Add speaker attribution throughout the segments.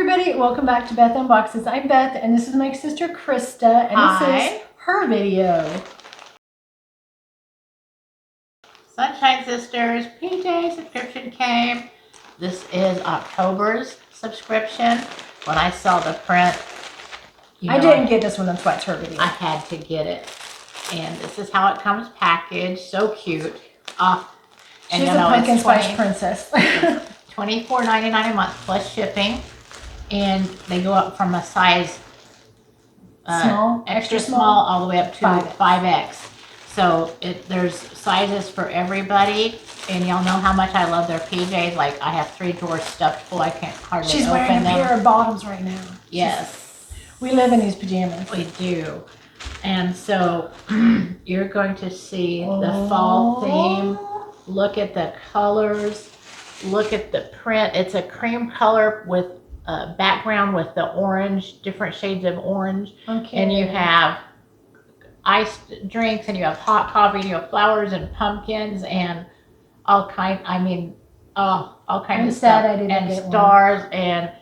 Speaker 1: everybody, welcome back to Beth Unboxes. I'm Beth and this is my sister Krista and This is her video.
Speaker 2: Sunshine Sisters PJ subscription came. This is October's subscription. When I saw the print,
Speaker 1: I didn't get this one, that's why it's her video.
Speaker 2: I had to get it. And this is how it comes packaged. So cute.
Speaker 1: She's a pumpkin spice princess.
Speaker 2: $24.99 a month plus shipping. And they go up from a size
Speaker 1: small,
Speaker 2: extra small, all the way up to 5X. So there's sizes for everybody. And y'all know how much I love their PJs. Like I have 3 drawers stuffed full. I can't hardly open them.
Speaker 1: She's wearing a pair of bottoms right now.
Speaker 2: Yes.
Speaker 1: We live in these pajamas.
Speaker 2: We do. And so you're going to see the fall theme. Look at the colors. Look at the print. It's a cream color with a background with the orange, different shades of orange.
Speaker 1: Okay.
Speaker 2: And you have iced drinks and you have hot coffee and you have flowers and pumpkins and all kinds of stuff.
Speaker 1: I didn't
Speaker 2: and
Speaker 1: get
Speaker 2: stars
Speaker 1: one.
Speaker 2: And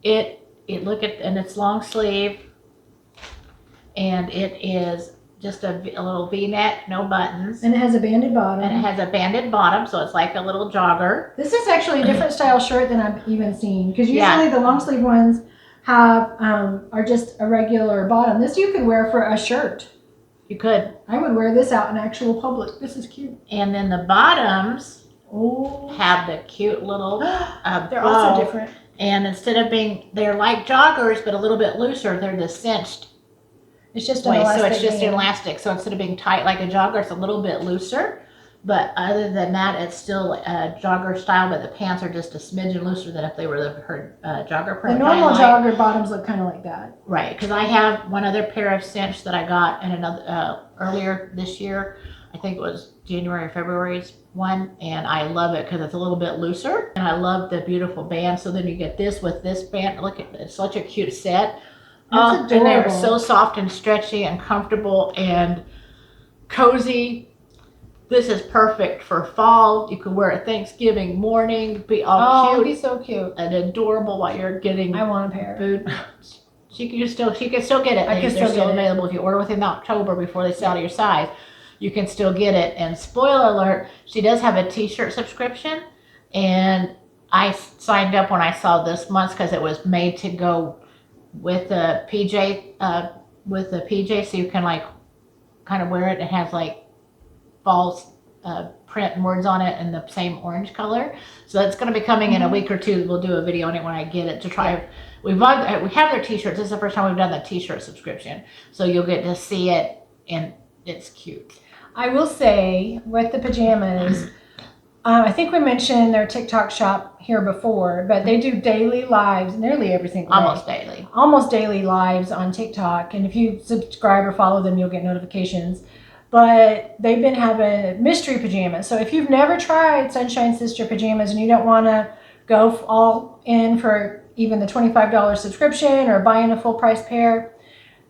Speaker 2: and it's long sleeve and it is just a little V-neck, no buttons.
Speaker 1: And it has a banded bottom.
Speaker 2: And it has a banded bottom, so it's like a little jogger.
Speaker 1: This is actually a different style shirt than I've even seen. Because usually the long sleeve ones have are just a regular bottom. This you could wear for a shirt.
Speaker 2: You could.
Speaker 1: I would wear this out in actual public. This is cute.
Speaker 2: And then the bottoms have the cute little
Speaker 1: they're
Speaker 2: bow.
Speaker 1: also different.
Speaker 2: And instead of they're like joggers, but a little bit looser. They're the cinched.
Speaker 1: It's just
Speaker 2: an
Speaker 1: elastic.
Speaker 2: So it's just elastic. So instead of being tight like a jogger, it's a little bit looser. But other than that, it's still a jogger style, but the pants are just a smidgen looser than if they were her jogger print.
Speaker 1: The normal jogger bottoms look kind of like that.
Speaker 2: Right, because I have one other pair of cinch that I got in another earlier this year. I think it was January or February's one, and I love it because it's a little bit looser. And I love the beautiful band. So then you get this with this band. Look at it's such a cute set.
Speaker 1: It's
Speaker 2: and they're so soft and stretchy and comfortable and cozy. This is perfect for fall. You could wear it Thanksgiving morning, be all cute.
Speaker 1: Oh, be so cute
Speaker 2: and adorable while you're getting.
Speaker 1: I want a pair.
Speaker 2: Food. She can still get it. They're still available if you order within October before they sell out of your size. You can still get it. And spoiler alert, she does have a t-shirt subscription, and I signed up when I saw this month's because it was made to go with the PJ, so you can like kind of wear it. It has like fall print and words on it in the same orange color. So that's going to be coming in a week or two. We'll do a video on it when I get it to try. We have their t-shirts. This is the first time we've done the t-shirt subscription. So you'll get to see it, and it's cute.
Speaker 1: I will say with the pajamas, I think we mentioned their TikTok shop here before, but they do daily lives nearly every single day. Almost daily lives on TikTok. And if you subscribe or follow them, you'll get notifications. But they've been having mystery pajamas. So if you've never tried Sunshine Sister pajamas and you don't want to go all in for even the $25 subscription or buying a full price pair,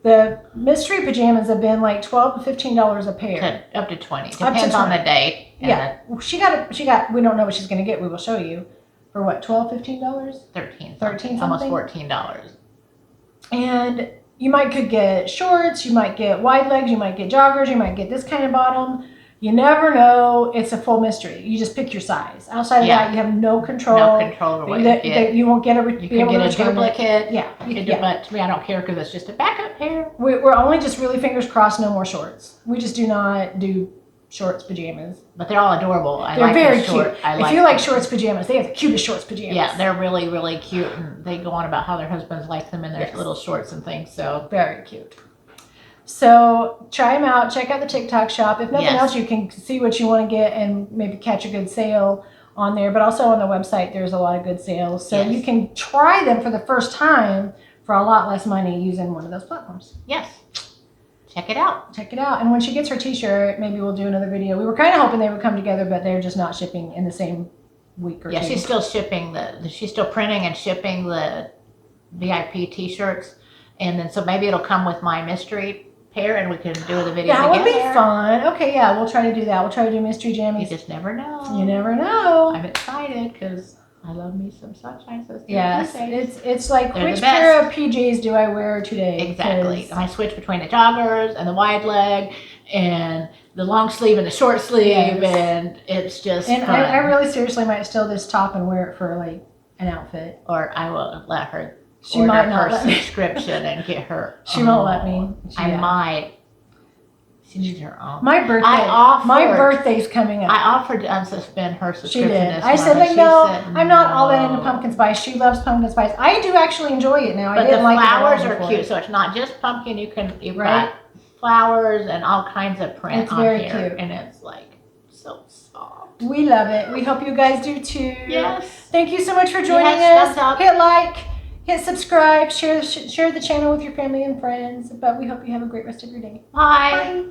Speaker 1: the mystery pajamas have been like $12 to $15 a pair.
Speaker 2: Up to 20. Depends on the day.
Speaker 1: Yeah. She got, we don't know what she's going to get. We will show you. For what, $12, $15?
Speaker 2: $13
Speaker 1: something.
Speaker 2: Almost $14.
Speaker 1: And you could get shorts, you might get wide legs, you might get joggers, you might get this kind of bottom. You never know. It's a full mystery. You just pick your size. Outside of that, you have no control.
Speaker 2: No control over what you get.
Speaker 1: You won't get
Speaker 2: You can get a duplicate.
Speaker 1: Yeah.
Speaker 2: But to me, I don't care because it's just a backup pair.
Speaker 1: We're only just really fingers crossed, no more shorts. We just do not do shorts pajamas.
Speaker 2: But they're all adorable.
Speaker 1: They're very cute. If you like shorts pajamas, they have the cutest shorts pajamas.
Speaker 2: Yeah, they're really, really cute. And they go on about how their husbands like them in their little shorts and things. So
Speaker 1: very cute. So try them out. Check out the TikTok shop. If nothing else, you can see what you want to get and maybe catch a good sale on there. But also on the website, there's a lot of good sales. So you can try them for the first time for a lot less money using one of those platforms.
Speaker 2: Yes. Check it out.
Speaker 1: Check it out. And when she gets her t-shirt, maybe we'll do another video. We were kind of hoping they would come together, but they're just not shipping in the same week or two.
Speaker 2: Yeah, she's still shipping she's still printing and shipping the VIP t-shirts. And then so maybe it'll come with my mystery pair and we can do the video together.
Speaker 1: That would be fun. Okay, yeah, we'll try to do that. We'll try to do mystery jammies.
Speaker 2: You just never know.
Speaker 1: You never know.
Speaker 2: I'm excited because I love me some sunshine. So
Speaker 1: yes, it's like they're which pair of PJs do I wear today?
Speaker 2: Exactly. And I switch between the joggers and the wide leg and the long sleeve and the short sleeve, and it's just
Speaker 1: and
Speaker 2: fun.
Speaker 1: I really seriously might steal this top and wear it for like an outfit.
Speaker 2: Or I will let her.
Speaker 1: She might not
Speaker 2: her subscription and get her.
Speaker 1: She won't let me.
Speaker 2: I might. She needs her own.
Speaker 1: My birthday's coming up.
Speaker 2: I offered to unsuspend her subscription.
Speaker 1: She did. I said, like, no, I'm not all that into pumpkin spice. She loves pumpkin spice. I do actually enjoy it now.
Speaker 2: But
Speaker 1: I didn't
Speaker 2: the
Speaker 1: like
Speaker 2: flowers
Speaker 1: it
Speaker 2: are cute, so it's not just pumpkin. You've got flowers and all kinds of print
Speaker 1: it's
Speaker 2: on
Speaker 1: very
Speaker 2: here,
Speaker 1: cute.
Speaker 2: and it's like so soft.
Speaker 1: We love it. We hope you guys do too.
Speaker 2: Yes.
Speaker 1: Thank you so much for joining us. Hit like, hit subscribe, share the channel with your family and friends. But we hope you have a great rest of your day.
Speaker 2: Bye.
Speaker 1: Bye.